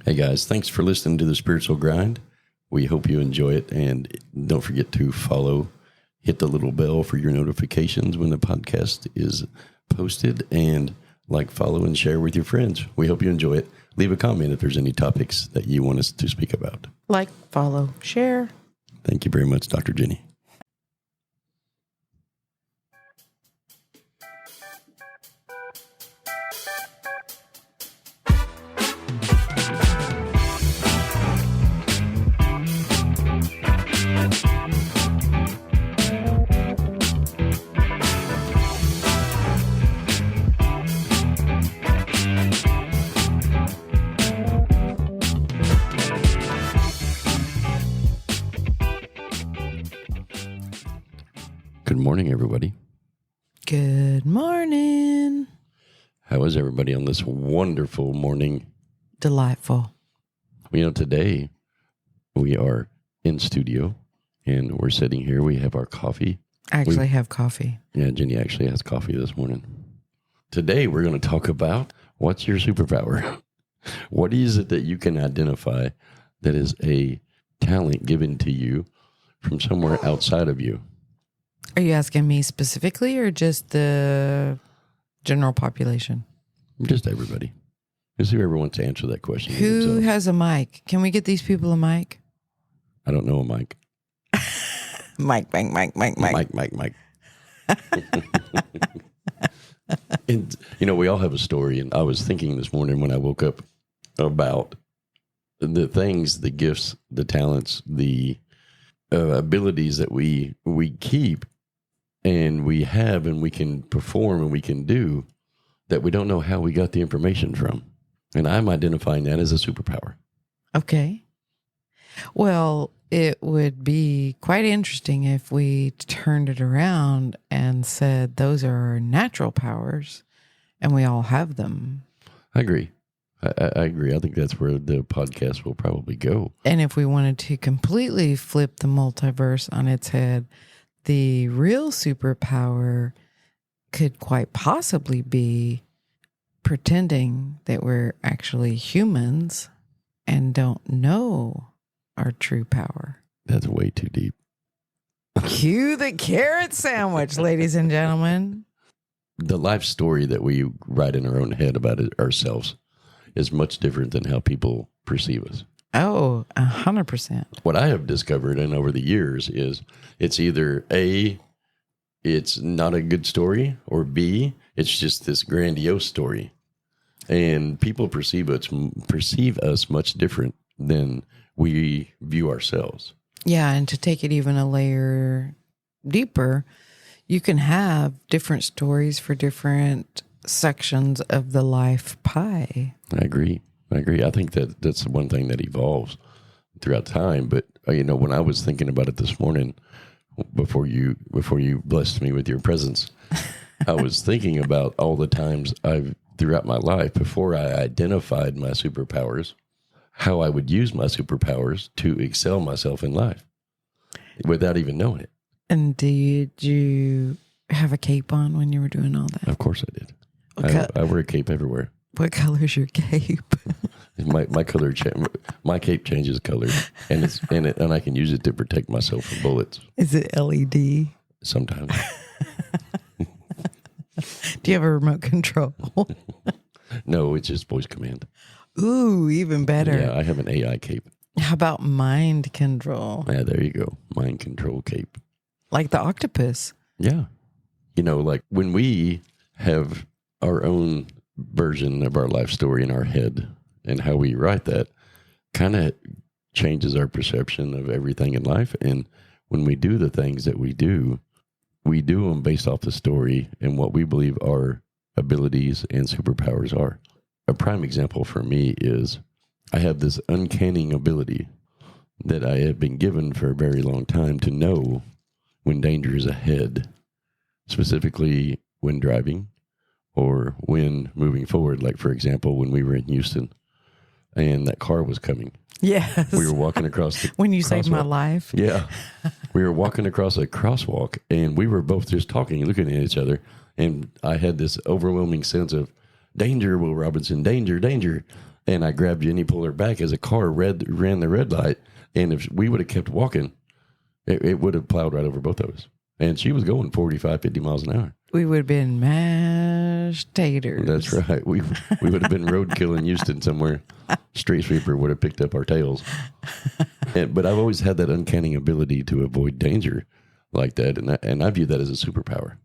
Hey guys, thanks for listening to the Spiritual Grind. We hope you enjoy it, and don't forget to follow, hit the little bell for your notifications when the podcast is posted, and like, follow, and share with your friends. We hope you enjoy it. Leave a comment if there's any topics that you want us to speak about. Like, follow, share. Thank you very much, Dr. Jenni. Good morning, everybody. Good morning. How is everybody on this wonderful morning? Delightful. Today we are in studio and we're sitting here. We have our coffee. I actually have coffee. Yeah, Jenni actually has coffee this morning. Today we're going to talk about what's your superpower? What is it that you can identify that is a talent given to you from somewhere outside of you? Are you asking me specifically or just the general population? Just everybody. Because whoever wants to answer that question. Who has a mic? Can we get these people a mic? I don't know a mic. Mike. Mike. And, we all have a story. And I was thinking this morning when I woke up about the things, the gifts, the talents, the abilities that we keep and we have and we can perform and we can do that we don't know how we got the information from. And I'm identifying that as a superpower. Okay. Well, it would be quite interesting if we turned it around and said those are our natural powers and we all have them. I agree. I agree. I think that's where the podcast will probably go. And if we wanted to completely flip the multiverse on its head, the real superpower could quite possibly be pretending that we're actually humans and don't know our true power. That's way too deep. Cue the carrot sandwich, ladies and gentlemen. The life story that we write in our own head about ourselves is much different than how people perceive us. Oh, 100%. What I have discovered and over the years is it's either A, it's not a good story, or B, it's just this grandiose story. And people perceive us much different than we view ourselves. Yeah, and to take it even a layer deeper, you can have different stories for different sections of the life pie. I agree. I think that that's one thing that evolves throughout time. But, when I was thinking about it this morning, before you blessed me with your presence, I was thinking about all the times throughout my life, before I identified my superpowers, how I would use my superpowers to excel myself in life without even knowing it. And did you have a cape on when you were doing all that? Of course I did. I wear a cape everywhere. What color is your cape? My color, my cape changes color, and I can use it to protect myself from bullets. Is it LED? Sometimes. Do you have a remote control? No, it's just voice command. Ooh, even better. Yeah, I have an AI cape. How about mind control? Yeah, there you go. Mind control cape. Like the octopus. Yeah. Like when we have our own version of our life story in our head and how we write that kind of changes our perception of everything in life. And when we do the things that we do them based off the story and what we believe our abilities and superpowers are. A prime example for me is I have this uncanny ability that I have been given for a very long time to know when danger is ahead, specifically when driving or when moving forward. Like, for example, when we were in Houston and that car was coming. Yes. We were walking across the when you crosswalk. saved my life. Yeah. We were walking across a crosswalk and we were both just talking and looking at each other. And I had this overwhelming sense of danger, Will Robinson, danger, danger. And I grabbed Jenni, pulled her back as a car ran the red light. And if we would have kept walking, it would have plowed right over both of us. And she was going 45, 50 miles an hour. We would have been mashed taters. That's right. We would have been roadkill in Houston somewhere. Street sweeper would have picked up our tails. But I've always had that uncanny ability to avoid danger like that. And I view that as a superpower.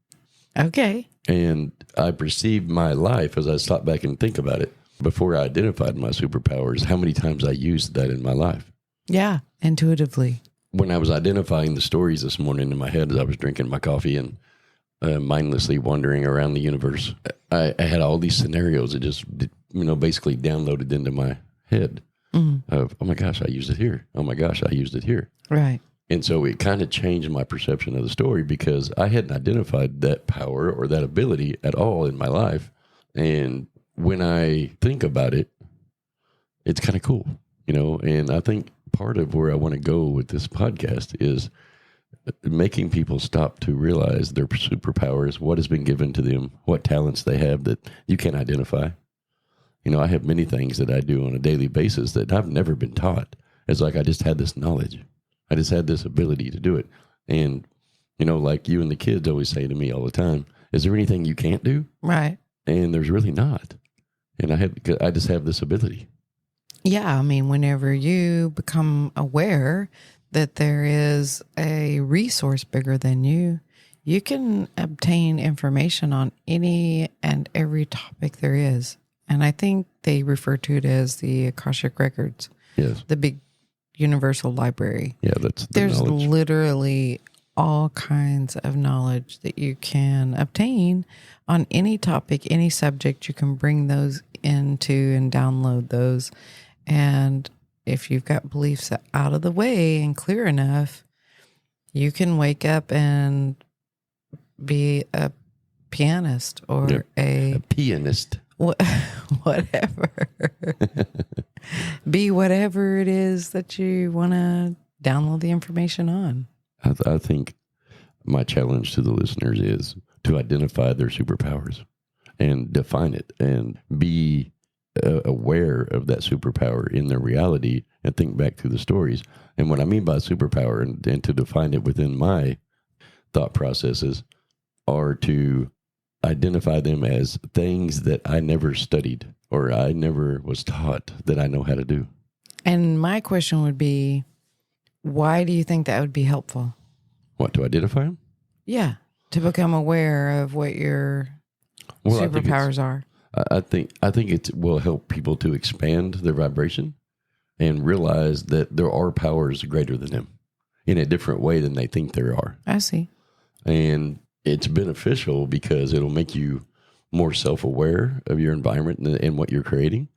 Okay. And I perceived my life as I stopped back and think about it before I identified my superpowers, how many times I used that in my life. Yeah, intuitively. When I was identifying the stories this morning in my head as I was drinking my coffee and mindlessly wandering around the universe, I had all these scenarios that just, basically downloaded into my head of, oh my gosh, I used it here. Oh my gosh, I used it here. Right. And so it kind of changed my perception of the story because I hadn't identified that power or that ability at all in my life. And when I think about it, it's kind of cool, and I think part of where I want to go with this podcast is making people stop to realize their superpowers, what has been given to them, what talents they have that you can identify. I have many things that I do on a daily basis that I've never been taught. It's like I just had this knowledge. I just had this ability to do it. And, like you and the kids always say to me all the time, is there anything you can't do? Right. And there's really not. And I just have this ability. Yeah. I mean, whenever you become aware that there is a resource bigger than you, you can obtain information on any and every topic there is. And I think they refer to it as the Akashic Records. Yes. The big universal library. Yeah, that's There's knowledge. literally all kinds of knowledge that you can obtain on any topic, any subject. You can bring those into and download those. And if you've got beliefs out of the way and clear enough, you can wake up and be a pianist or a pianist. Whatever. Be whatever it is that you want to download the information on. I think my challenge to the listeners is to identify their superpowers and define it and be aware of that superpower in their reality and think back to the stories. And what I mean by superpower and to define it within my thought processes are to identify them as things that I never studied or I never was taught that I know how to do. And my question would be, why do you think that would be helpful? What, to identify them? Yeah, to become aware of what your superpowers are. I think it will help people to expand their vibration and realize that there are powers greater than them in a different way than they think there are. I see. And it's beneficial because it'll make you more self-aware of your environment and what you're creating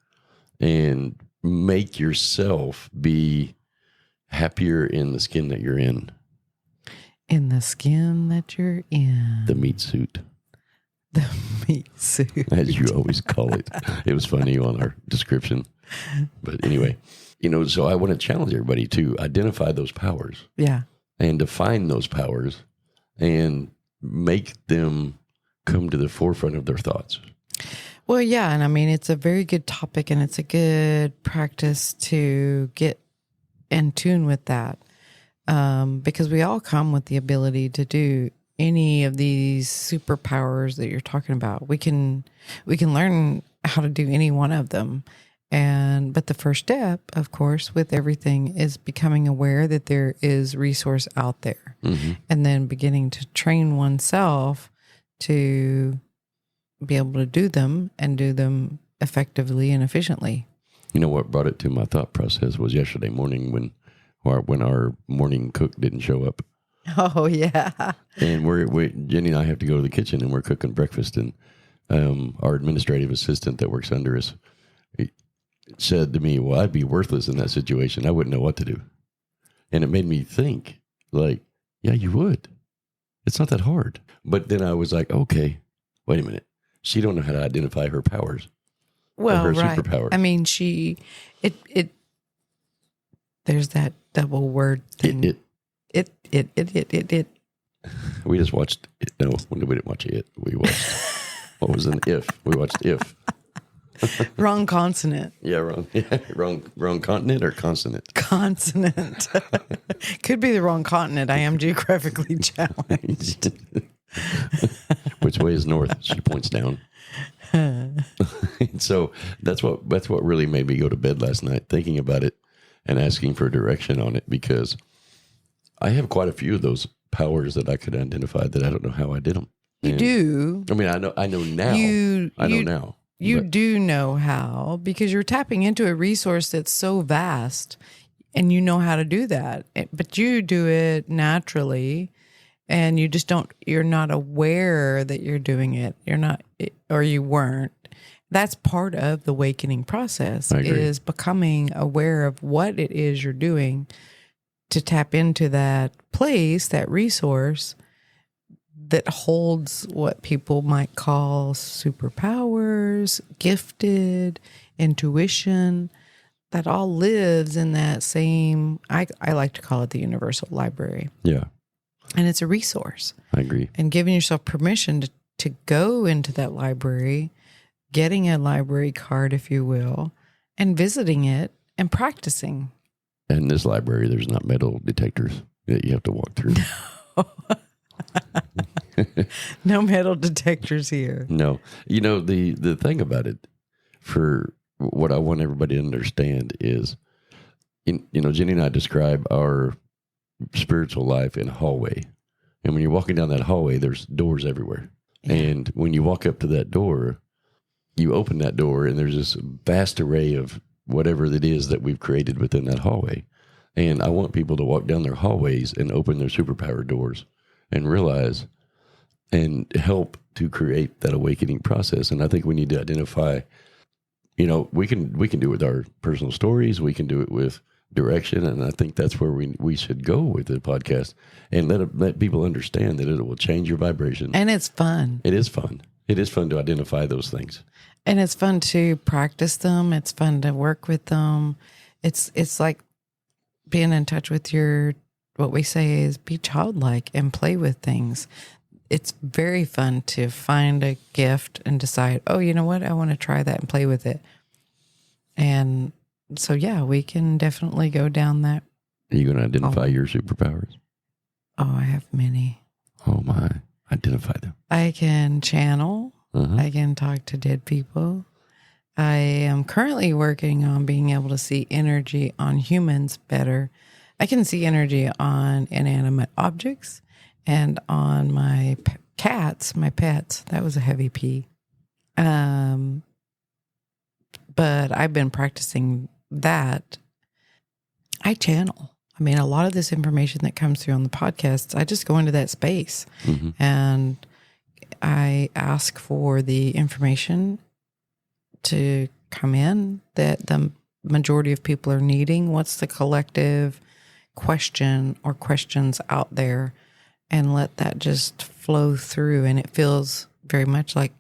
and make yourself be happier in the skin that you're in. In the skin that you're in. The meat suit. The meat suit. As you always call it. It was funny on our description. But anyway, so I want to challenge everybody to identify those powers. Yeah. And define those powers and make them come to the forefront of their thoughts. Well, yeah. And I mean, it's a very good topic and it's a good practice to get in tune with that. Because we all come with the ability to do any of these superpowers that you're talking about. We can learn how to do any one of them. But the first step, of course, with everything is becoming aware that there is resource out there. Mm-hmm. And then beginning to train oneself to be able to do them and do them effectively and efficiently. What brought it to my thought process was yesterday morning when our morning cook didn't show up. Oh, yeah. And Jenni and I have to go to the kitchen and we're cooking breakfast. And our administrative assistant that works under us said to me, well, I'd be worthless in that situation. I wouldn't know what to do. And it made me think, like, yeah, you would. It's not that hard. But then I was like, okay, wait a minute. She don't know how to identify her powers. Well, her right. superpowers. I mean, there's that double word thing. It. We just watched it. No, we didn't watch it. We watched, what was an If? We watched If. Wrong consonant. Yeah, wrong. Yeah, wrong continent or consonant? Consonant. Could be the wrong continent. I am geographically challenged. Which way is north? She points down. So that's what really made me go to bed last night, thinking about it and asking for direction on it, because I have quite a few of those powers that I could identify that I don't know how I did them. You do. I mean, I know now. I know now. You do know how, because you're tapping into a resource that's so vast, and you know how to do that. But you do it naturally, and you just don't. You're not aware that you're doing it. You're not, or you weren't. That's part of the awakening process, is becoming aware of what it is you're doing to tap into that place, that resource that holds what people might call superpowers, gifted, intuition, that all lives in that same, I like to call it the universal library. Yeah. And it's a resource. I agree. And giving yourself permission to go into that library, getting a library card, if you will, and visiting it and practicing. In this library, there's not metal detectors that you have to walk through. No metal detectors here. No. You know, the thing about it, for what I want everybody to understand is, Jenni and I describe our spiritual life in a hallway. And when you're walking down that hallway, there's doors everywhere. Yeah. And when you walk up to that door, you open that door and there's this vast array of whatever it is that we've created within that hallway. And I want people to walk down their hallways and open their superpower doors and realize and help to create that awakening process. And I think we need to identify, we can do it with our personal stories. We can do it with direction. And I think that's where we should go with the podcast, and let people understand that it will change your vibration. And it's fun. It is fun. It is fun to identify those things. And it's fun to practice them. It's fun to work with them. It's like being in touch with what we say is be childlike and play with things. It's very fun to find a gift and decide, oh, you know what? I want to try that and play with it. And so, yeah, we can definitely go down that. Are you going to identify your superpowers? Oh, I have many. Oh, my. Identify them. I can channel. Uh-huh. I can talk to dead people. I am currently working on being able to see energy on humans better. I can see energy on inanimate objects and on my cats, my pets. That was a heavy P. But I've been practicing that. I channel. I mean, a lot of this information that comes through on the podcasts, I just go into that space and I ask for the information to come in that the majority of people are needing. What's the collective question or questions out there, and let that just flow through. And it feels very much like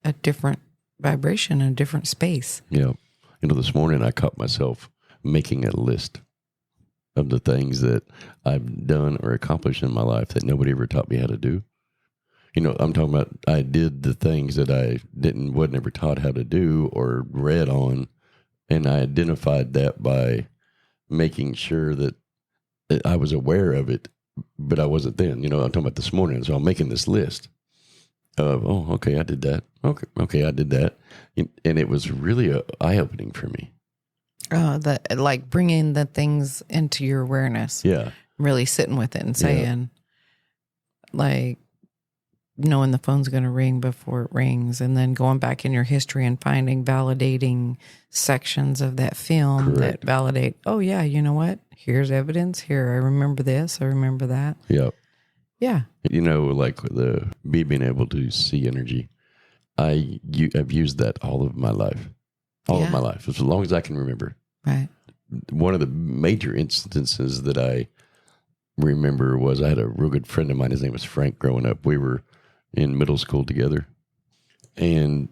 a different vibration, a different space. Yeah. This morning I caught myself making a list of the things that I've done or accomplished in my life that nobody ever taught me how to do. I'm talking about I did the things that I wasn't ever taught how to do or read on, and I identified that by making sure that I was aware of it, but I wasn't then. I'm talking about this morning, so I'm making this list of, okay, I did that. Okay, I did that, and it was really eye-opening for me. Like bringing the things into your awareness. Yeah, really sitting with it and saying, like, knowing the phone's going to ring before it rings, and then going back in your history and validating sections of that film that validate, oh yeah, you know what? Here's evidence. Here, I remember this. I remember that. Yep. Yeah. Like being able to see energy. I've used that all of my life. All of my life, as long as I can remember. Right. One of the major instances that I remember was I had a real good friend of mine. His name was Frank. Growing up, we were in middle school together, and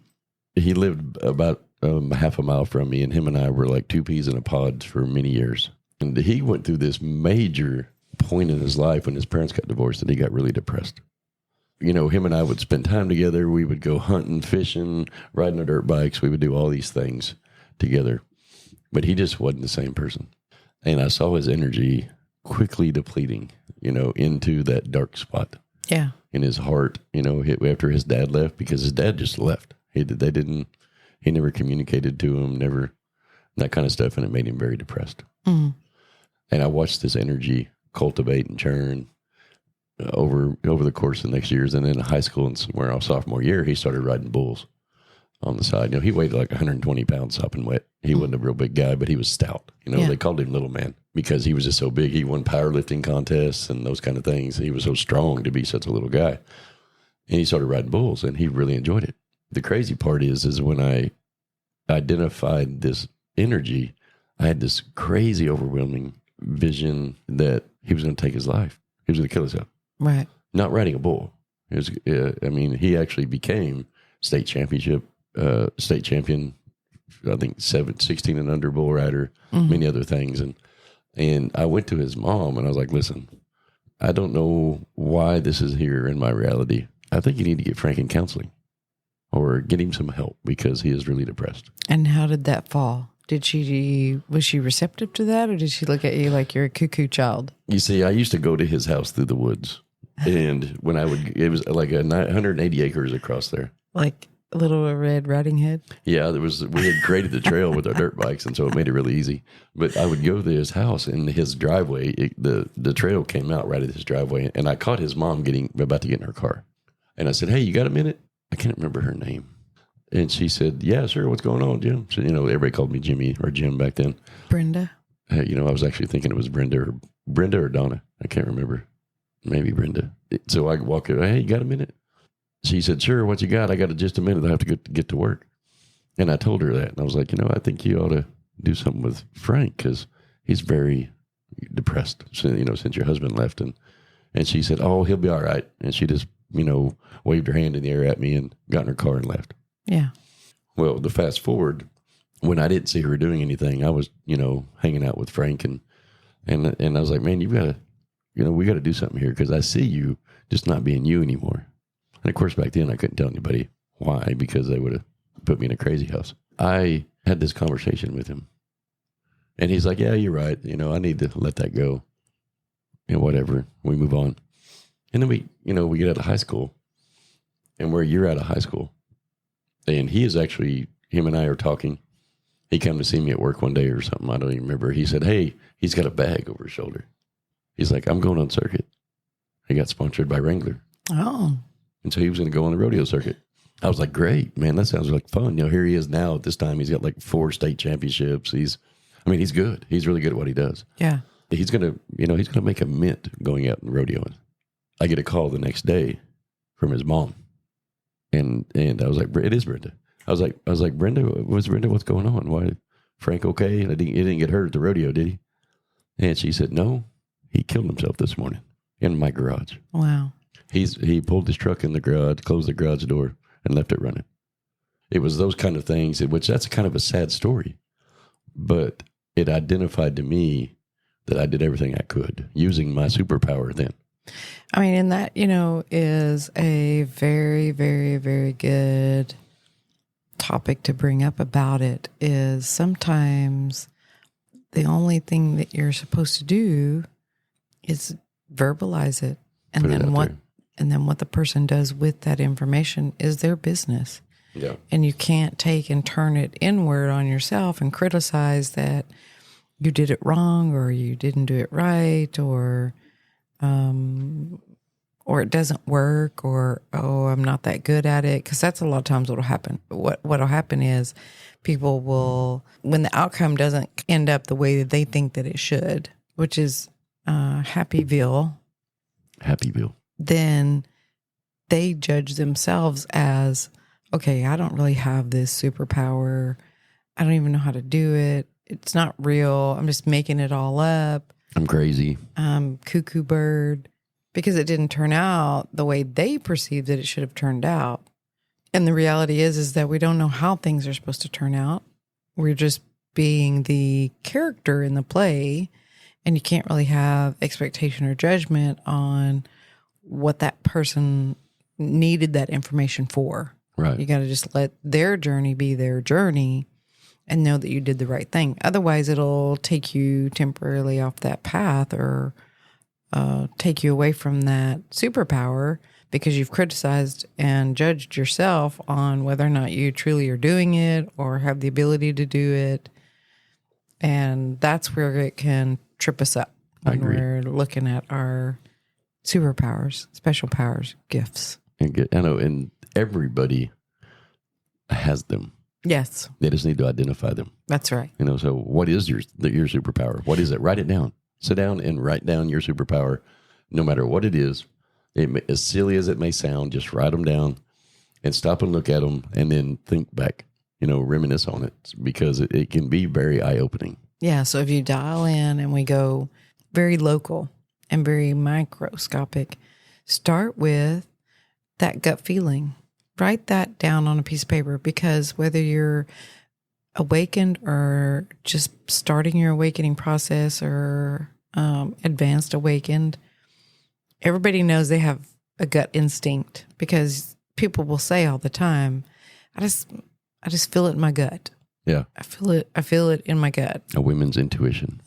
he lived about half a mile from me, and him and I were like two peas in a pod for many years. And he went through this major point in his life when his parents got divorced, and he got really depressed. him and I would spend time together. We would go hunting, fishing, riding our dirt bikes. We would do all these things together. But he just wasn't the same person. And I saw his energy quickly depleting, into that dark spot. Yeah. In his heart, after his dad left, because his dad just left. He never communicated to him, never, that kind of stuff. And it made him very depressed. Mm-hmm. And I watched this energy cultivate and churn over the course of the next years. And then in high school and somewhere our sophomore year, he started riding bulls on the side. He weighed like 120 pounds sopping wet. He wasn't a real big guy, but he was stout. They called him Little Man because he was just so big. He won powerlifting contests and those kind of things. He was so strong to be such a little guy. And he started riding bulls, and he really enjoyed it. The crazy part is when I identified this energy, I had this crazy, overwhelming vision that he was going to take his life. He was going to kill himself. Right. Not riding a bull. He actually became state champion, I think 16 and under bull rider, many other things. And I went to his mom and I was like, listen, I don't know why this is here in my reality. I think you need to get Frank in counseling or get him some help because he is really depressed. And how did that fall? Was she receptive to that, or did she look at you like you're a cuckoo child? You see, I used to go to his house through the woods, and it was like 180 acres across there. Like a little Red Riding Hood? Yeah, we had created the trail with our dirt bikes, and so it made it really easy. But I would go to his house, and his driveway, the trail came out right at his driveway, and I caught his mom about to get in her car. And I said, hey, you got a minute? I can't remember her name. And she said, yeah, sure. What's going on, Jim? So, everybody called me Jimmy or Jim back then. Brenda. I was actually thinking it was Brenda or Donna. I can't remember. Maybe Brenda. So I walked in, hey, you got a minute? She said, sure. What you got? I got just a minute. I have to get to work. And I told her that. And I was like, I think you ought to do something with Frank because he's very depressed, since your husband left. And she said, oh, he'll be all right. And she just, waved her hand in the air at me and got in her car and left. Yeah. Well, the fast forward, when I didn't see her doing anything, I was, hanging out with Frank and I was like, man, we got to do something here because I see you just not being you anymore. And of course, back then I couldn't tell anybody why because they would have put me in a crazy house. I had this conversation with him and he's like, yeah, you're right. I need to let that go and whatever. We move on. And then we get out of high school and where you're out of high school. And him and I are talking. He came to see me at work one day or something. I don't even remember. He said, hey, he's got a bag over his shoulder. He's like, I'm going on circuit. He got sponsored by Wrangler. Oh. And so he was going to go on the rodeo circuit. I was like, great, man, that sounds like fun. Here he is now at this time. He's got like 4 state championships. He's good. He's really good at what he does. Yeah. He's going to make a mint going out and rodeoing. I get a call the next day from his mom. And I was like, it is Brenda. I was like, Brenda, what's going on? Why, Frank okay? And he didn't get hurt at the rodeo, did he? And she said, no, he killed himself this morning in my garage. Wow. He pulled his truck in the garage, closed the garage door, and left it running. It was those kind of things, which that's kind of a sad story, but it identified to me that I did everything I could using my superpower then. And that, is a very, very, very good topic to bring up about it is sometimes the only thing that you're supposed to do is verbalize it. And then what the person does with that information is their business. Yeah. And you can't take and turn it inward on yourself and criticize that you did it wrong or you didn't do it right or it doesn't work or, oh, I'm not that good at it. Because that's a lot of times what will happen. What'll happen is people will, when the outcome doesn't end up the way that they think that it should, which is Happyville, then they judge themselves as, okay, I don't really have this superpower. I don't even know how to do it. It's not real. I'm just making it all up. I'm crazy. I'm cuckoo bird. Because it didn't turn out the way they perceived that it should have turned out. And the reality is that we don't know how things are supposed to turn out. We're just being the character in the play, and you can't really have expectation or judgment on what that person needed that information for. Right. You got to just let their journey be their journey and know that you did the right thing. Otherwise, it'll take you temporarily off that path or take you away from that superpower because you've criticized and judged yourself on whether or not you truly are doing it or have the ability to do it. And that's where it can trip us up when we're looking at our superpowers, special powers, gifts. I know, and everybody has them. Yes. They just need to identify them. That's right. So what is your superpower? What is it? Write it down. Sit down and write down your superpower, no matter what it is. As silly as it may sound, just write them down and stop and look at them and then think back, reminisce on it because it can be very eye-opening. Yeah. So if you dial in and we go very local and very microscopic, start with that gut feeling. Write that down on a piece of paper because whether you're awakened or just starting your awakening process or advanced awakened, everybody knows they have a gut instinct because people will say all the time, I just feel it in my gut. Yeah. I feel it in my gut. A women's intuition.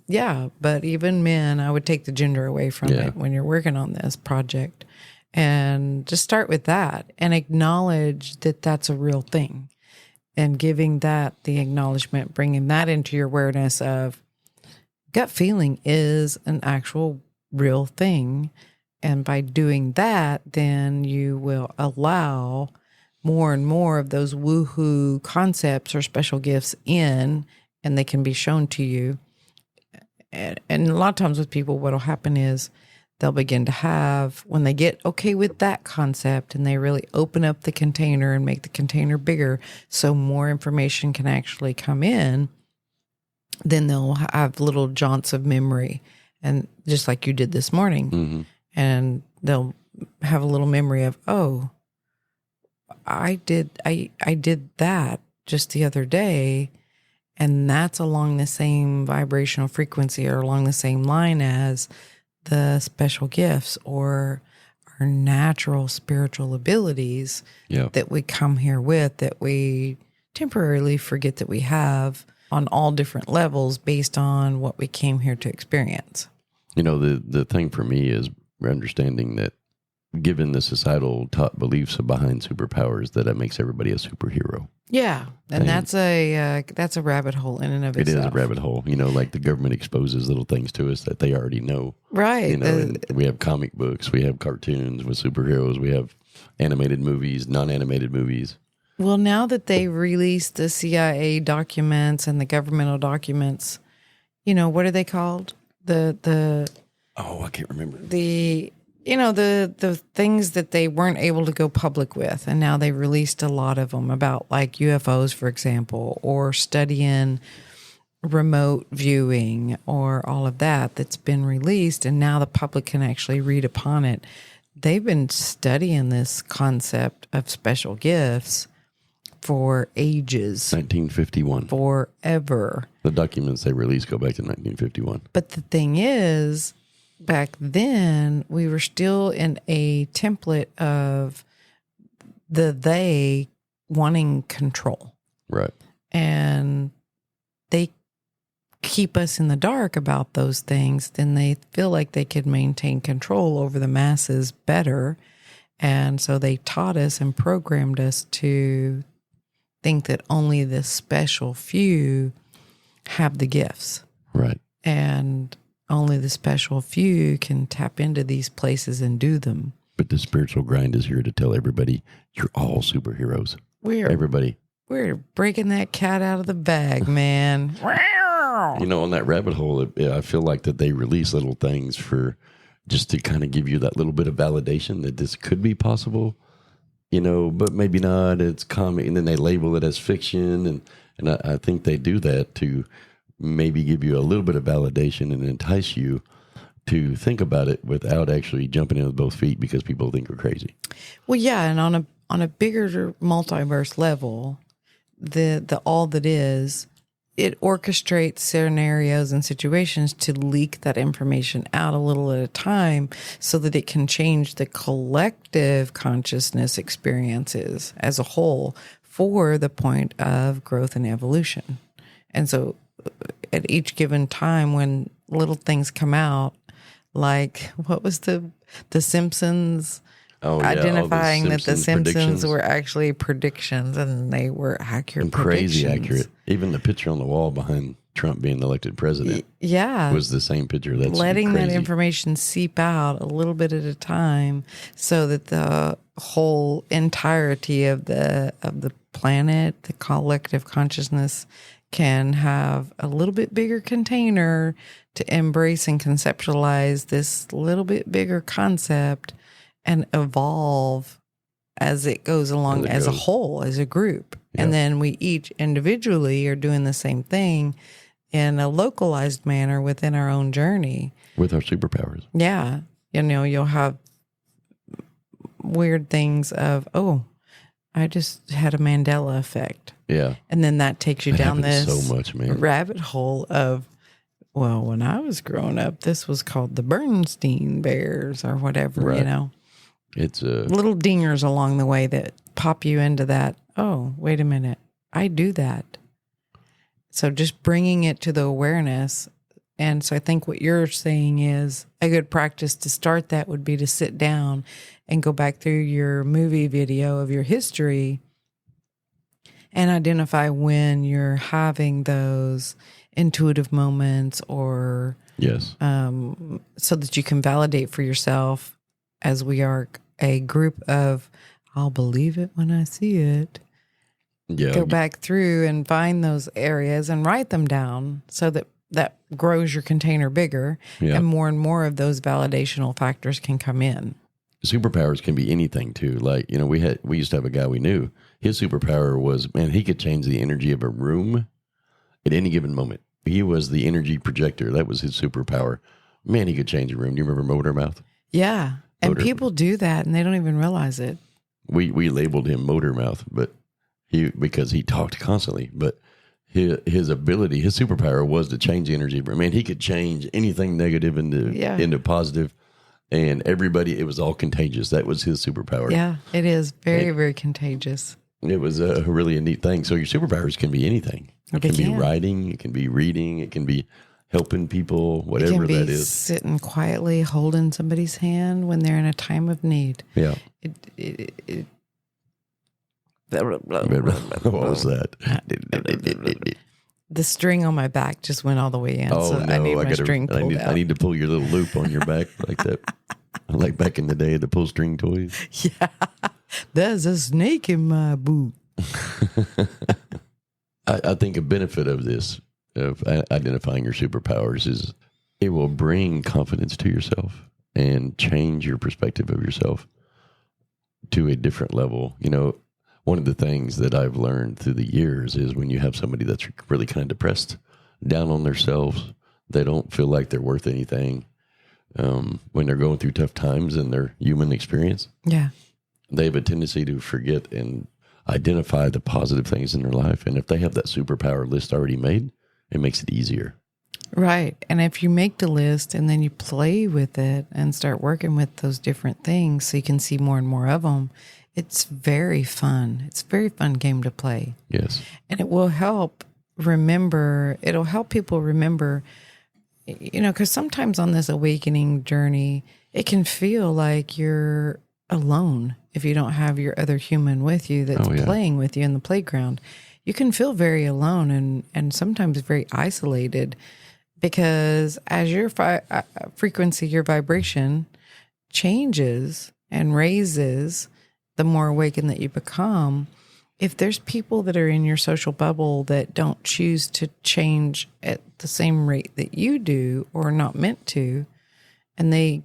Yeah, but even men, I would take the gender away from it when you're working on this project. And just start with that and acknowledge that that's a real thing. And giving that the acknowledgement, bringing that into your awareness of gut feeling is an actual real thing. And by doing that, then you will allow more and more of those woohoo concepts or special gifts in, and they can be shown to you. And a lot of times with people, what will happen is they'll begin to have, when they get okay with that concept and they really open up the container and make the container bigger so more information can actually come in, then they'll have little jaunts of memory. And just like you did this morning. Mm-hmm. And they'll have a little memory of, oh, I did that just the other day. And that's along the same vibrational frequency or along the same line as the special gifts or our natural spiritual abilities that we come here with, that we temporarily forget that we have on all different levels based on what we came here to experience. The thing for me is understanding that given the societal taught beliefs behind superpowers, that makes everybody a superhero. Yeah. And that's a rabbit hole in and of itself. It is a rabbit hole. Like the government exposes little things to us that they already know. Right. And we have comic books, we have cartoons with superheroes, we have animated movies, non-animated movies. Well, now that they released the CIA documents and the governmental documents, what are they called? I can't remember. The things that they weren't able to go public with. And now they released a lot of them about like UFOs, for example, or studying remote viewing or all of that's been released. And now the public can actually read upon it. They've been studying this concept of special gifts for ages. 1951. Forever. The documents they released go back to 1951. But the thing is, back then, we were still in a template of they wanting control. Right. And they keep us in the dark about those things. Then they feel like they could maintain control over the masses better. And so they taught us and programmed us to think that only the special few have the gifts. Right. And only the special few can tap into these places and do them. But the spiritual grind is here to tell everybody you're all superheroes. Everybody. We're breaking that cat out of the bag, man. On that rabbit hole, I feel like that they release little things for just to kind of give you that little bit of validation that this could be possible, but maybe not. It's comic, and then they label it as fiction. And I think they do that to maybe give you a little bit of validation and entice you to think about it without actually jumping in with both feet because people think we're crazy. Well, yeah, and on a bigger multiverse level, the all that is it orchestrates scenarios and situations to leak that information out a little at a time so that it can change the collective consciousness experiences as a whole for the point of growth and evolution. And so at each given time when little things come out, like what was the Simpsons identifying that the Simpsons were actually predictions and they were accurate and predictions. Crazy accurate. Even the picture on the wall behind Trump being elected president was the same picture. That's letting crazy. that information seep out a little bit at a time so that the whole entirety of the planet, the collective consciousness, can have a little bit bigger container to embrace and conceptualize this little bit bigger concept and evolve as it goes along as a whole, as a group. Yeah. And then we each individually are doing the same thing in a localized manner within our own journey. With our superpowers. Yeah. You'll have weird things of, I just had a Mandela effect. Yeah. And then that takes you down this so much, man. rabbit hole of, well, when I was growing up, this was called the Bernstein Bears or whatever, It's little dingers along the way that pop you into that, oh, wait a minute, I do that. So just bringing it to the awareness. And so I think what you're saying is a good practice to start that would be to sit down and go back through your movie video of your history and identify when you're having those intuitive moments or so that you can validate for yourself, as we are a group of, I'll believe it when I see it. Yeah. Go back through and find those areas and write them down so that grows your container bigger and more of those validational factors can come in. Superpowers can be anything too. Like, we used to have a guy we knew. His superpower was, man, he could change the energy of a room at any given moment. He was the energy projector. That was his superpower. Man, he could change a room. Do you remember Motormouth? Yeah. And people do that and they don't even realize it. We labeled him Motormouth, but because he talked constantly, but his ability, his superpower was to change the energy. Man, he could change anything negative into positive, and everybody, it was all contagious. That was his superpower. Yeah, it is very, very contagious. It was a really neat thing. So your superpowers can be anything. It can be writing, it can be reading, it can be helping people, whatever that is. It can be sitting quietly, holding somebody's hand when they're in a time of need. Yeah. What was that? The string on my back just went all the way in. Oh, so no, I need my string pulled out. I need to pull your little loop on your back like that. Like back in the day, the pull string toys. Yeah. There's a snake in my boot. I think a benefit of this, of identifying your superpowers, is it will bring confidence to yourself and change your perspective of yourself to a different level. One of the things that I've learned through the years is when you have somebody that's really kind of depressed, down on themselves, they don't feel like they're worth anything. When they're going through tough times in their human experience, they have a tendency to forget and identify the positive things in their life. And if they have that superpower list already made, it makes it easier. Right. And if you make the list and then you play with it and start working with those different things so you can see more and more of them, it's very fun. It's a very fun game to play. Yes. And it will help it'll help people remember, because sometimes on this awakening journey, it can feel like you're alone if you don't have your other human with you that's playing with you in the playground. You can feel very alone and sometimes very isolated because as your frequency, your vibration changes and raises, the more awakened that you become, if there's people that are in your social bubble that don't choose to change at the same rate that you do or not meant to, and they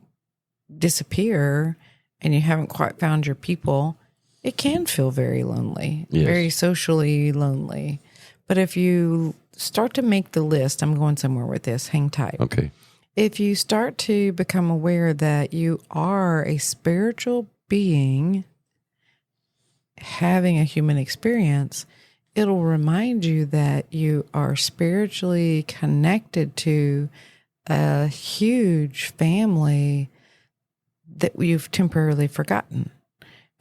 disappear and you haven't quite found your people, it can feel very lonely, very socially lonely. But if you start to make the list, I'm going somewhere with this, hang tight. Okay. If you start to become aware that you are a spiritual being having a human experience, it'll remind you that you are spiritually connected to a huge family that you've temporarily forgotten.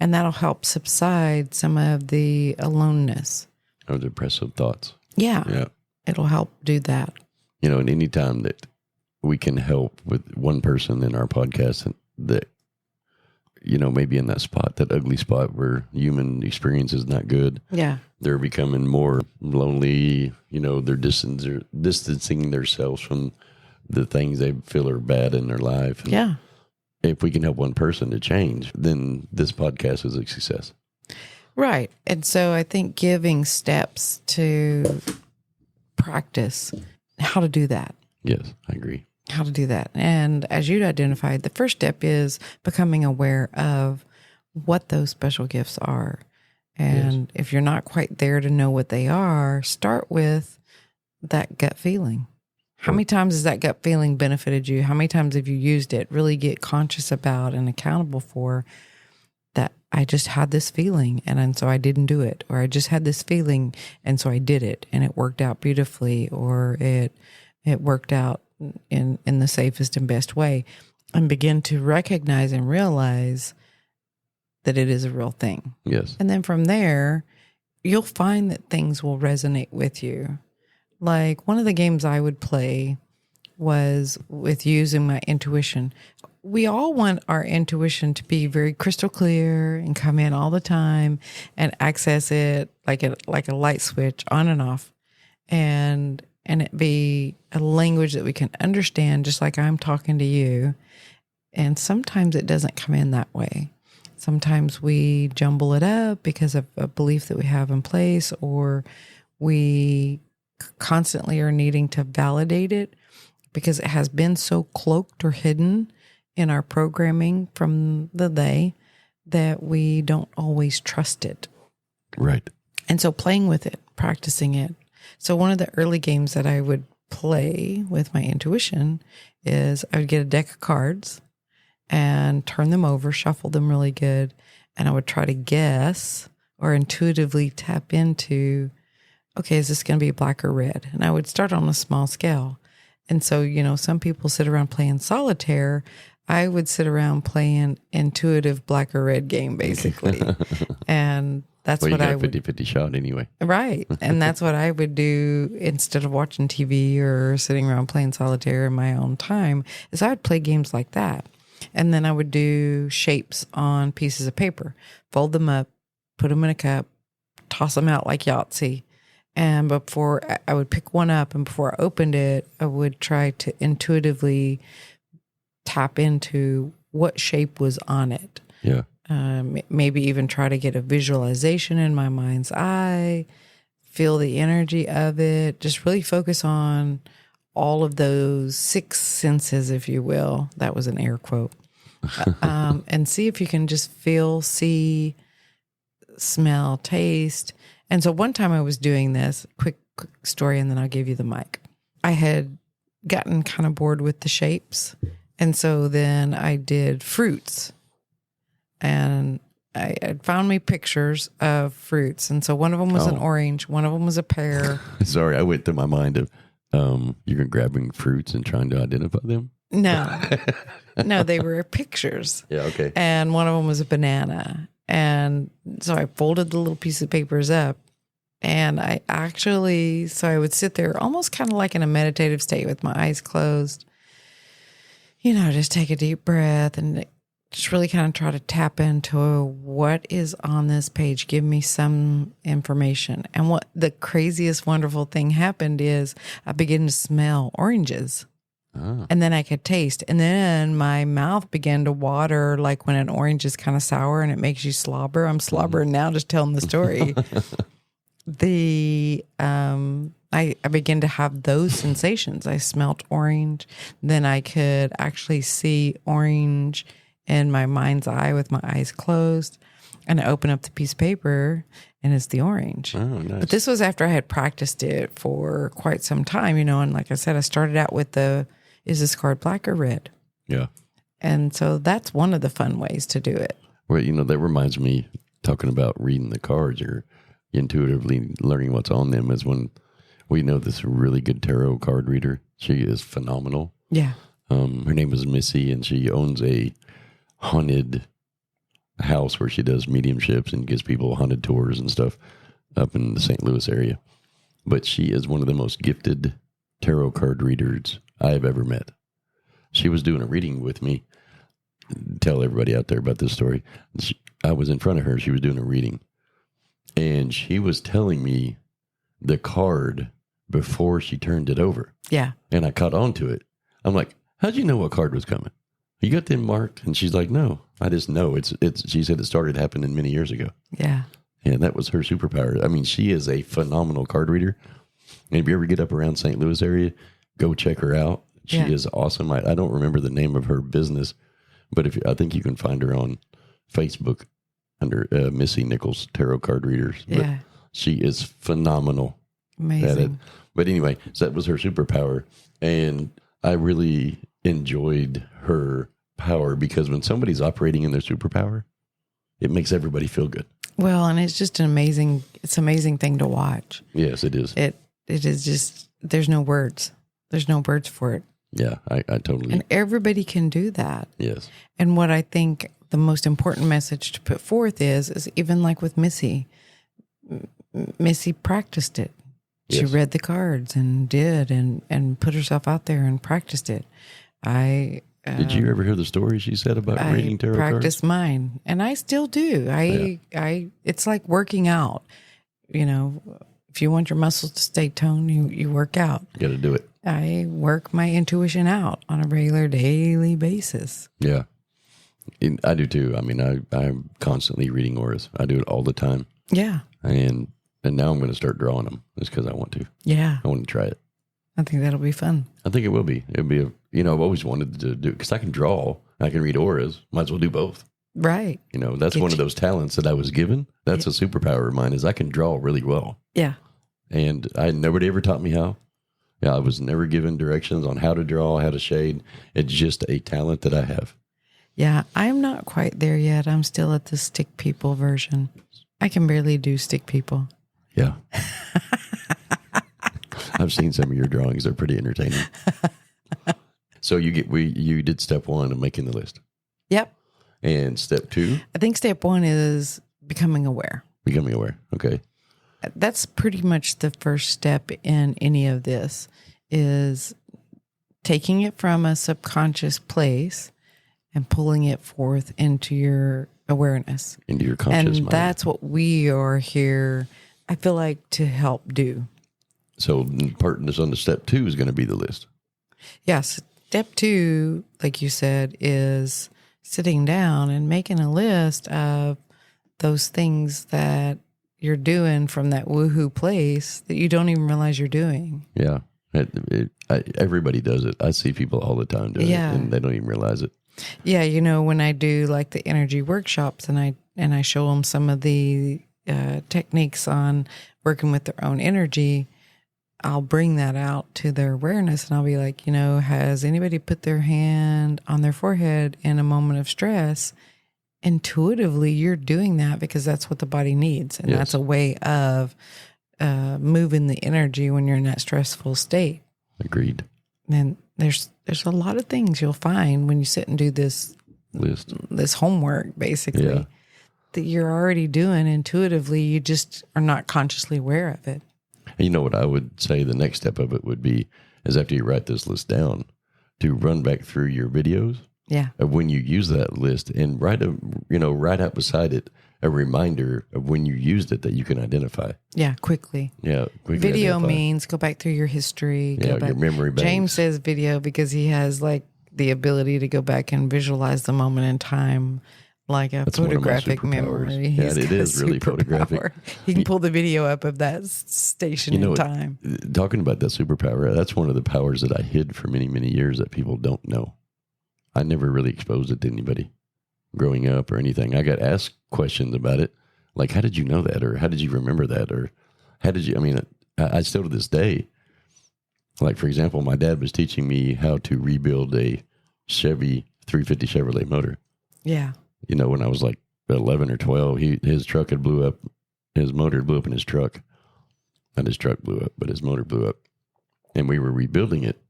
And that'll help subside some of the aloneness. Or depressive thoughts. Yeah. Yeah. It'll help do that. And any time that we can help with one person in our podcast that, maybe in that spot, that ugly spot where human experience is not good. Yeah. They're becoming more lonely. They're distancing themselves from the things they feel are bad in their life. And yeah. If we can help one person to change, then this podcast is a success. Right. And so I think giving steps to practice how to do that. Yes, I agree. How to do that. And as you identified, the first step is becoming aware of what those special gifts are. And if you're not quite there to know what they are, start with that gut feeling. How many times has that gut feeling benefited you? How many times have you used it? Really get conscious about and accountable for that. I just had this feeling and so I didn't do it. Or I just had this feeling and so I did it and it worked out beautifully, or it worked out in the safest and best way, and begin to recognize and realize that it is a real thing. Yes. And then from there, you'll find that things will resonate with you. Like one of the games I would play was with using my intuition. We all want our intuition to be very crystal clear and come in all the time and access it like a light switch on and off. And it be a language that we can understand, just like I'm talking to you. And sometimes it doesn't come in that way. Sometimes we jumble it up because of a belief that we have in place, or we constantly are needing to validate it because it has been so cloaked or hidden in our programming from the day that we don't always trust it. Right. And so playing with it, practicing it. So one of the early games that I would play with my intuition is I would get a deck of cards and turn them over, shuffle them really good. And I would try to guess or intuitively tap into, okay, is this going to be black or red? And I would start on a small scale. And so, some people sit around playing solitaire. I would sit around playing intuitive black or red game, basically. And that's what I would... 50-50 shot anyway. Right. And that's what I would do instead of watching TV or sitting around playing solitaire in my own time, is I would play games like that. And then I would do shapes on pieces of paper, fold them up, put them in a cup, toss them out like Yahtzee. And before I would pick one up, and before I opened it, I would try to intuitively tap into what shape was on it. Yeah. Maybe even try to get a visualization in my mind's eye, feel the energy of it, just really focus on all of those six senses, if you will. That was an air quote. And see if you can just feel, see, smell, taste. And so one time I was doing this, quick story, and then I'll give you the mic. I had gotten kind of bored with the shapes. And so then I did fruits. And I found me pictures of fruits. And so one of them was an orange, one of them was a pear. Sorry, I went through my mind of you're grabbing fruits and trying to identify them? No. No, they were pictures. Yeah, okay. And one of them was a banana. And so I folded the little piece of papers up. And I would sit there almost kind of like in a meditative state with my eyes closed. Just take a deep breath and just really kind of try to tap into what is on this page. Give me some information. And what the craziest, wonderful thing happened is I began to smell oranges. Oh. And then I could taste. And then my mouth began to water like when an orange is kind of sour and it makes you slobber. I'm slobbering now just telling the story. I began to have those sensations. I smelt orange. Then I could actually see orange in my mind's eye with my eyes closed. And I open up the piece of paper and it's the orange. Oh, nice. But this was after I had practiced it for quite some time, and like I said, I started out with is this card black or red? Yeah. And so that's one of the fun ways to do it. Well, that reminds me, talking about reading the cards, or intuitively learning what's on them is when we know this really good tarot card reader. She is phenomenal. Yeah. Her name is Missy, and she owns a haunted house where she does mediumships and gives people haunted tours and stuff up in the St. Louis area. But she is one of the most gifted tarot card readers I've ever met. She was doing a reading with me. Tell everybody out there about this story. I was in front of her. She was doing a reading. And she was telling me the card before she turned it over. Yeah. And I caught on to it. I'm like, how'd you know what card was coming? You got them marked? And she's like, no, I just know. It's. She said it started happening many years ago. Yeah. And that was her superpower. I mean, she is a phenomenal card reader. And if you ever get up around St. Louis area, go check her out. She is awesome. I don't remember the name of her business, but I think you can find her on Facebook under Missy Nichols Tarot Card Readers. But Yeah. she is phenomenal Amazing. at it. But anyway, so that was her superpower. And I really enjoyed her power because when somebody's operating in their superpower, it makes everybody feel good. Well, and it's just an amazing thing to watch. Yes, it is. It is just, there's no words. There's no words for it. Yeah, I totally. And everybody can do that. Yes. And what I think the most important message to put forth is even like with Missy, Missy practiced it. She Yes. read the cards and did and put herself out there and practiced it. Did you ever hear the story she said about reading tarot cards? I practiced mine, and I still do. It's like working out. You know, if you want your muscles to stay toned, you work out. You got to do it. I work my intuition out on a regular daily basis. Yeah. I do too. I mean, I'm constantly reading auras. I do it all the time. Yeah. And now I'm going to start drawing them just because I want to. Yeah. I want to try it. I think that'll be fun. I think it will be. It'll be, I've always wanted to do, because I can draw, I can read auras. Might as well do both. Right. That's one of those talents that I was given. That's a superpower of mine is I can draw really well. Yeah. And nobody ever taught me how. Yeah, I was never given directions on how to draw, how to shade. It's just a talent that I have. Yeah, I'm not quite there yet. I'm still at the stick people version. I can barely do stick people. Yeah. I've seen some of your drawings. They're pretty entertaining. So you did step 1 of making the list. Yep. And step 2? I think step 1 is becoming aware. Becoming aware. Okay. That's pretty much the first step in any of this is taking it from a subconscious place and pulling it forth into your awareness. Into your conscious mind. That's what we are here, I feel like, to help do. So part of this on the step 2 is going to be the list. Yes. Step 2, like you said, is sitting down and making a list of those things that you're doing from that woohoo place that you don't even realize you're doing. Yeah. Everybody does it. I see people all the time doing it, and they don't even realize it. Yeah, when I do like the energy workshops and I show them some of the techniques on working with their own energy, I'll bring that out to their awareness and I'll be like, has anybody put their hand on their forehead in a moment of stress? Intuitively, you're doing that because that's what the body needs. And that's a way of moving the energy when you're in that stressful state. Agreed. And there's a lot of things you'll find when you sit and do this list, this homework, basically, that you're already doing intuitively. You just are not consciously aware of it. And you know what I would say the next step of it would be is after you write this list down to run back through your videos. Yeah. Of when you use that list and write out beside it a reminder of when you used it that you can identify. Yeah, quickly. Yeah, quickly video identify. Means go back through your history. Yeah, your memory banks. James says video because he has like the ability to go back and visualize the moment in time like a photographic memory. Yeah, it is really photographic. He can pull the video up of that station in time. Talking about that superpower, that's one of the powers that I hid for many, many years that people don't know. I never really exposed it to anybody growing up or anything. I got asked questions about it, like, how did you know that? Or how did you remember that? Or how did you, I still to this day, like, for example, my dad was teaching me how to rebuild a Chevy 350 Chevrolet motor. Yeah. When I was like 11 or 12, his truck had blew up his motor blew up in his truck. Not his truck blew up, but his motor blew up. And we were rebuilding it.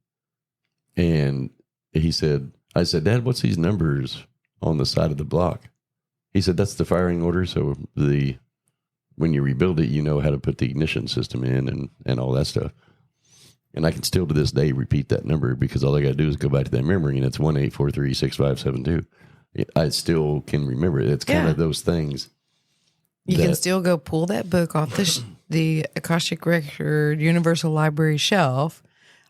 And I said, Dad, what's these numbers on the side of the block? He said, that's the firing order. So when you rebuild it, you know how to put the ignition system in and all that stuff. And I can still to this day repeat that number because all I got to do is go back to that memory, and it's 1-843-6572. I still can remember it. It's kind of those things. You can still go pull that book off the Akashic Record Universal Library shelf,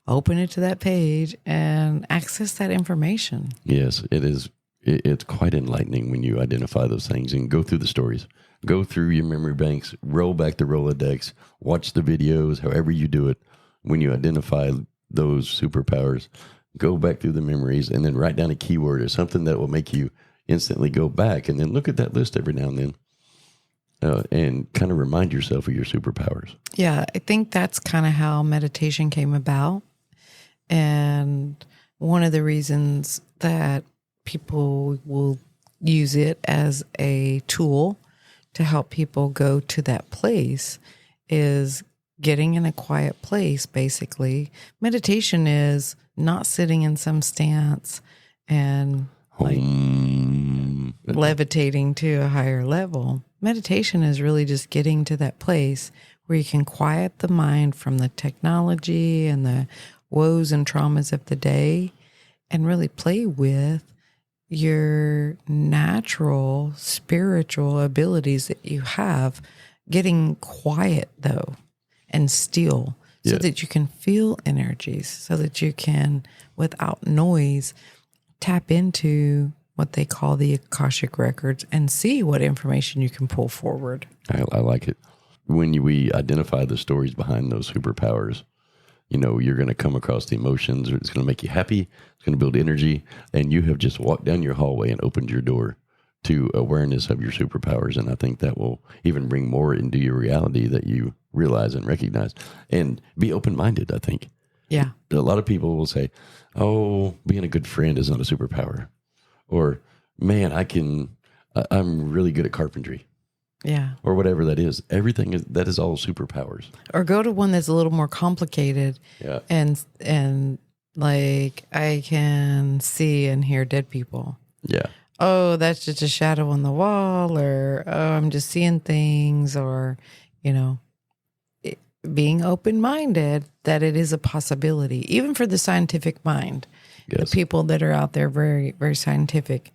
open it to that page, and access that information. Yes, it is. It's quite enlightening when you identify those things and go through the stories. Go through your memory banks, roll back the Rolodex, watch the videos, however you do it. When you identify those superpowers, go back through the memories and then write down a keyword or something that will make you instantly go back and then look at that list every now and then and kind of remind yourself of your superpowers. Yeah, I think that's kind of how meditation came about. And one of the reasons that people will use it as a tool to help people go to that place is getting in a quiet place, basically. Meditation is not sitting in some stance and levitating to a higher level. Meditation is really just getting to that place where you can quiet the mind from the technology and the woes and traumas of the day and really play with your natural spiritual abilities that you have. Getting quiet, though, and still, so that you can feel energies, so that you can, without noise, tap into what they call the Akashic Records and see what information you can pull forward. I like it. When we identify the stories behind those superpowers, you're going to come across the emotions. It's going to make you happy. It's going to build energy. And you have just walked down your hallway and opened your door to awareness of your superpowers. And I think that will even bring more into your reality that you realize and recognize, and be open-minded, I think. Yeah. A lot of people will say, oh, being a good friend is not a superpower. Or, man, I'm really good at carpentry. Yeah. Or whatever that is. That is all superpowers. Or go to one that's a little more complicated. Yeah. And like, I can see and hear dead people. Yeah. Oh, that's just a shadow on the wall, or, oh, I'm just seeing things, or, being open-minded that it is a possibility, even for the scientific mind. Yes. The people that are out there very, very scientific.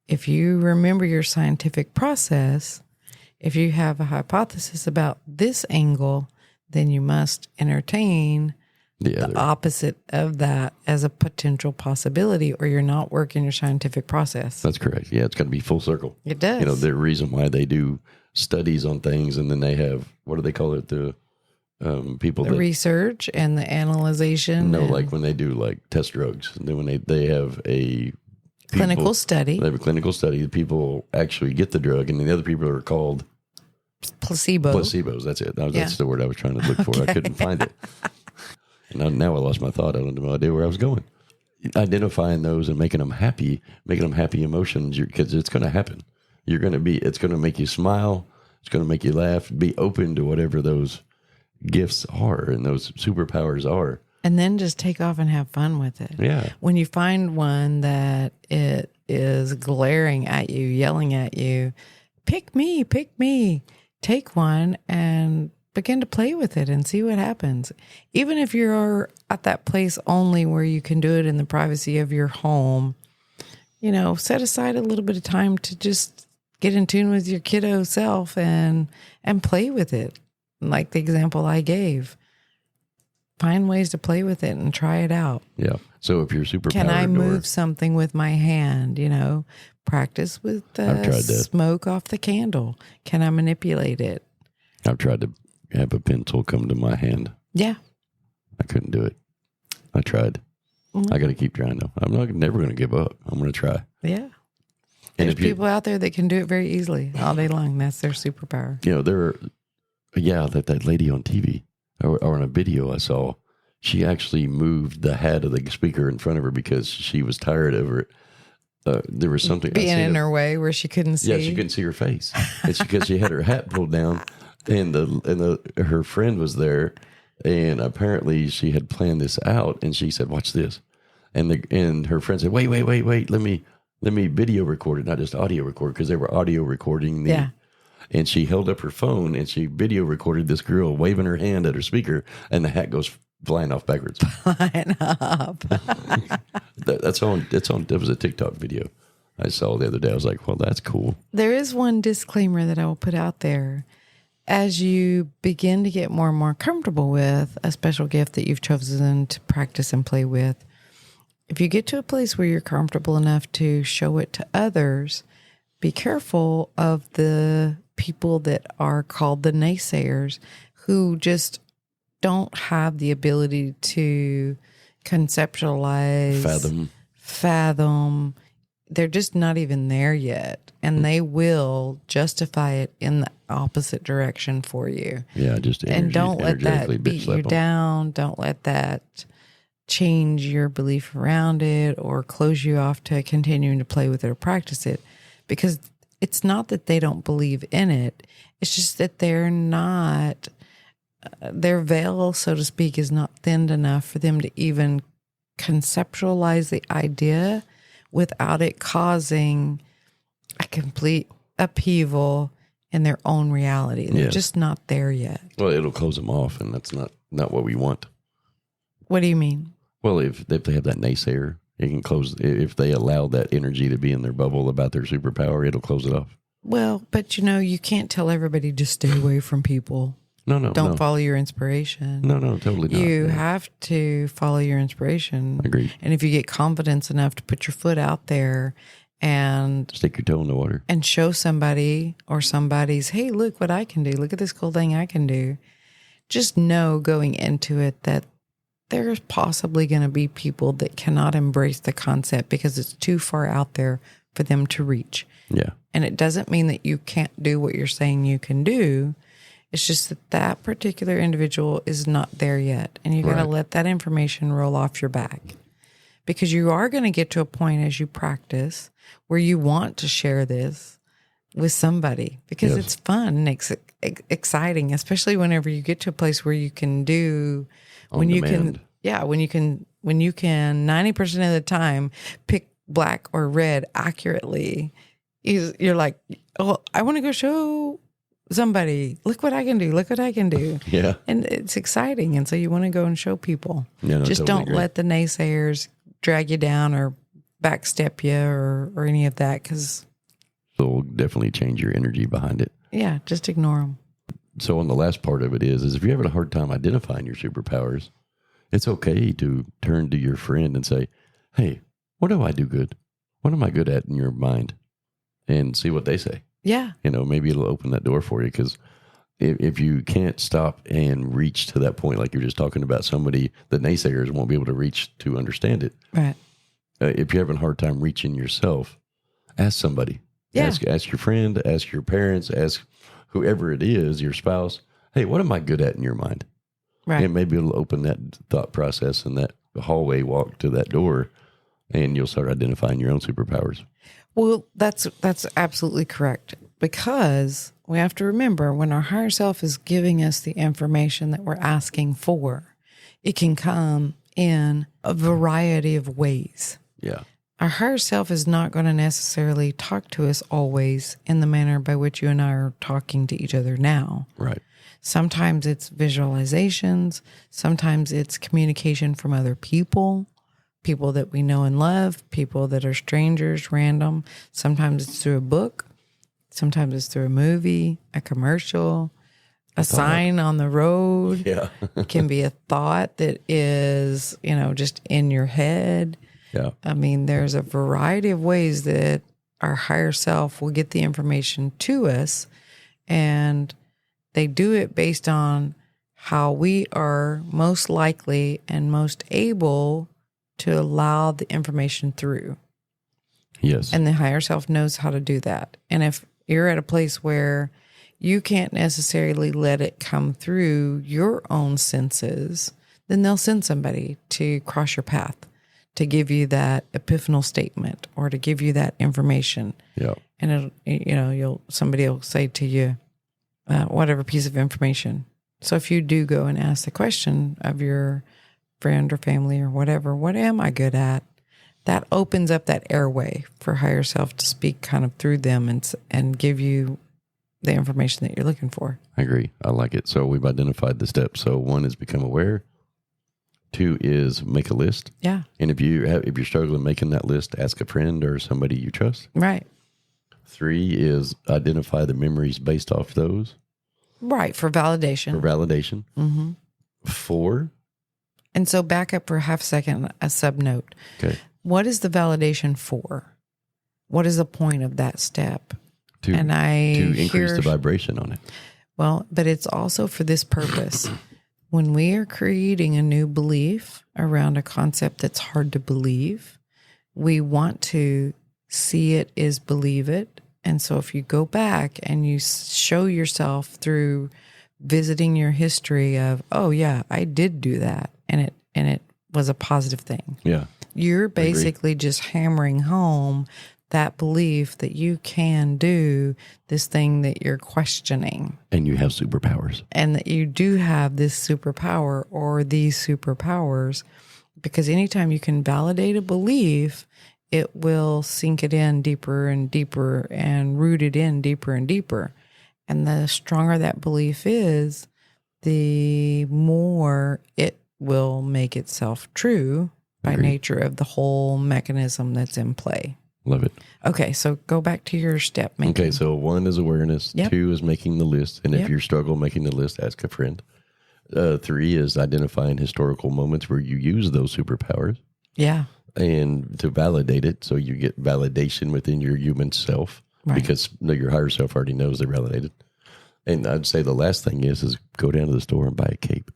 If you remember your scientific process, if you have a hypothesis about this angle, then you must entertain the opposite of that as a potential possibility, or you're not working your scientific process. That's correct. Yeah, it's got to be full circle. It does. The reason why they do studies on things, and then they have, what do they call it? The people the research and the analyzation. No, like when they do like test drugs, and then when they have a clinical study. They have a clinical study. The people actually get the drug, and then the other people are called placebos. That's it. That's the word I was trying to look for. Okay. I couldn't find it. And now I lost my thought. I don't have no idea where I was going. Identifying those and making them happy emotions, because it's going to happen. It's going to make you smile. It's going to make you laugh. Be open to whatever those gifts are and those superpowers are. And then just take off and have fun with it. Yeah. When you find one that it is glaring at you, yelling at you, pick me. Take one and begin to play with it and see what happens. Even if you're at that place only where you can do it in the privacy of your home, set aside a little bit of time to just get in tune with your kiddo self and play with it. Like the example I gave, find ways to play with it and try it out. Yeah. So if you're superpowered, can I move something with my hand? Practice with the smoke off the candle. Can I manipulate it? I've tried to have a pencil come to my hand. Yeah. I couldn't do it. I tried. Mm-hmm. I got to keep trying though. I'm never going to give up. I'm going to try. Yeah. And there's people out there that can do it very easily all day long. That's their superpower. That lady on TV or on a video I saw, she actually moved the head of the speaker in front of her because she was tired of it. There was something being in her way where she couldn't see. Yeah, she couldn't see her face. It's because she had her hat pulled down, and her friend was there, and apparently she had planned this out, and she said, "Watch this," and her friend said, "Wait, let me video record it, not just audio record," because they were audio recording the. Yeah. And she held up her phone and she video recorded this girl waving her hand at her speaker, and the hat goes flying off backwards. Flying up. That's on. That was a TikTok video I saw the other day. I was like, well, that's cool. There is one disclaimer that I will put out there. As you begin to get more and more comfortable with a special gift that you've chosen to practice and play with, if you get to a place where you're comfortable enough to show it to others, be careful of the people that are called the naysayers, who just don't have the ability to conceptualize, fathom. They're just not even there yet. And they will justify it in the opposite direction for you. Yeah, just and don't let that beat you down. Don't let that change your belief around it or close you off to continuing to play with it or practice it. Because it's not that they don't believe in it. It's just that they're not, their veil, so to speak, is not thinned enough for them to even conceptualize the idea without it causing a complete upheaval in their own reality. They're just not there yet. Well, it'll close them off, and that's not what we want. What do you mean? Well, if they have that naysayer, it can close. If they allow that energy to be in their bubble about their superpower, it'll close it off. Well, but you can't tell everybody to stay away from people. Don't follow your inspiration. No, totally not. You have to follow your inspiration. Agreed. And if you get confidence enough to put your foot out there and stick your toe in the water and show somebody or somebody's, hey, look what I can do. Look at this cool thing I can do. Just know going into it that there's possibly going to be people that cannot embrace the concept because it's too far out there for them to reach. Yeah. And it doesn't mean that you can't do what you're saying you can do. It's just that particular individual is not there yet. And you got to let that information roll off your back. Because you are going to get to a point as you practice where you want to share this with somebody because it's fun and exciting, especially whenever you get to a place where you can do when you can 90% of the time pick black or red accurately. You're like, oh, I want to go show somebody, look what I can do. Look what I can do. Yeah. And it's exciting. And so you want to go and show people. Yeah, no, just totally don't let the naysayers drag you down or backstep you or any of that. Cause it'll definitely change your energy behind it. Yeah. Just ignore them. So on the last part of it is if you're having a hard time identifying your superpowers, it's okay to turn to your friend and say, hey, what do I do good? What am I good at in your mind? And see what they say. Yeah. Maybe it'll open that door for you because if you can't stop and reach to that point, like you're just talking about somebody, the naysayers won't be able to reach to understand it. Right. If you're having a hard time reaching yourself, ask somebody. Yeah. Ask your friend, ask your parents, ask whoever it is, your spouse, hey, what am I good at in your mind? Right. And maybe it'll open that thought process and that hallway walk to that door, and you'll start identifying your own superpowers. Well, that's absolutely correct, because we have to remember when our higher self is giving us the information that we're asking for, it can come in a variety of ways. Yeah. Our higher self is not going to necessarily talk to us always in the manner by which you and I are talking to each other now. Right. Sometimes it's visualizations. Sometimes it's communication from other people that we know and love, people that are strangers, random. Sometimes it's through a book. Sometimes it's through a movie, a commercial, a sign on the road. Yeah. It can be a thought that is, just in your head. Yeah. I mean, there's a variety of ways that our higher self will get the information to us, and they do it based on how we are most likely and most able to allow the information through. Yes. And the higher self knows how to do that. And if you're at a place where you can't necessarily let it come through your own senses, then they'll send somebody to cross your path, to give you that epiphanal statement or to give you that information. Yeah. And somebody will say to you, whatever piece of information. So if you do go and ask the question of your friend or family or whatever, what am I good at? That opens up that airway for higher self to speak kind of through them and give you the information that you're looking for. I agree. I like it. So we've identified the steps. So 1 is become aware. 2 is make a list. Yeah. And if you're struggling making that list, ask a friend or somebody you trust. Right. 3 is identify the memories based off those. Right. For validation. 4. And so back up for a half second, a sub note. Okay. What is the validation for? What is the point of that step? To increase the vibration on it. Well, but it's also for this purpose. When we are creating a new belief around a concept that's hard to believe, we want to see it is believe it. And so if you go back and you show yourself through visiting your history of, oh yeah, I did do that, and it was a positive thing. Yeah. You're basically just hammering home that belief that you can do this thing that you're questioning. And you have superpowers. And that you do have this superpower or these superpowers. Because anytime you can validate a belief, it will sink it in deeper and deeper and root it in deeper and deeper. And the stronger that belief is, the more it will make itself true by nature of the whole mechanism that's in play. Love it. Okay, so go back to your step making. Okay, so 1 is awareness. Yep. 2 is making the list. And if you struggle making the list, ask a friend. 3 is identifying historical moments where you use those superpowers. Yeah. And to validate it, so you get validation within your human self. Right. Because your higher self already knows they're validated. And I'd say the last thing is go down to the store and buy a cape.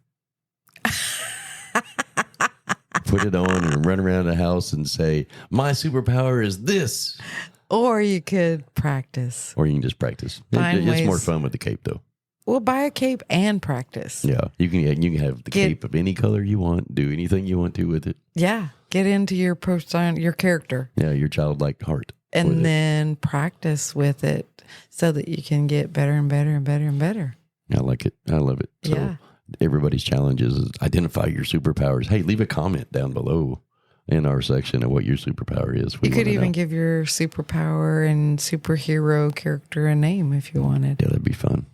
Put it on and run around the house and say, my superpower is this. Or you could practice. Or you can just practice. It's more fun with the cape, though. Well, buy a cape and practice. Yeah, you can have the cape of any color you want. Do anything you want to with it. Yeah, get into your persona, your character. Yeah, your childlike heart. And then practice with it so that you can get better and better and better and better. I like it. I love it. So everybody's challenge is identify your superpowers. Hey, leave a comment down below in our section of what your superpower is. You could even give your superpower and superhero character a name if you wanted. Yeah, that'd be fun.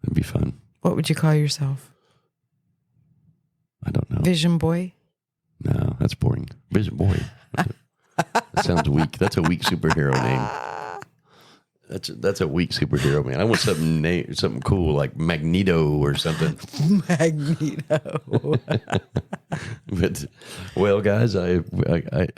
That'd be fun. What would you call yourself? I don't know. Vision Boy? No, that's boring. Vision Boy. That sounds weak. That's a weak superhero name. That's a weak superhero, man. I want something cool like Magneto or something. Magneto. But well, guys, I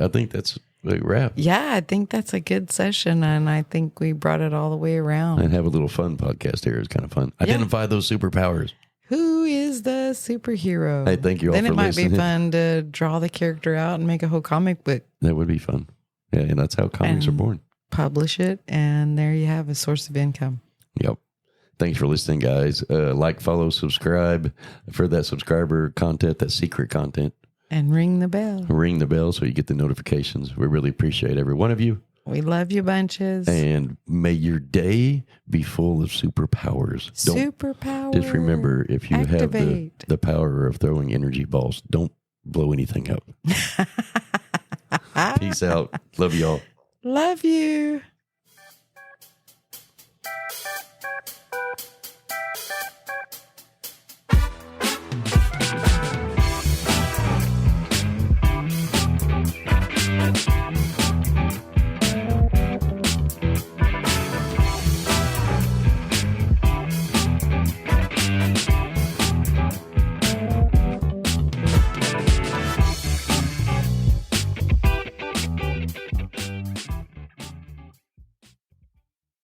think that's a wrap. Yeah, I think that's a good session, and I think we brought it all the way around. And have a little fun podcast here. It's kind of fun. Identify those superpowers. Who is the superhero? Hey, thank you all for listening. Then it might be fun to draw the character out and make a whole comic book. That would be fun. Yeah, and that's how comics are born. Publish it, and there you have a source of income. Yep. Thanks for listening, guys. Like, follow, subscribe for that subscriber content, that secret content. And ring the bell. Ring the bell so you get the notifications. We really appreciate every one of you. We love you bunches. And may your day be full of superpowers. Superpowers. Just remember, if you have the power of throwing energy balls, don't blow anything up. Peace out. Love y'all. Love you.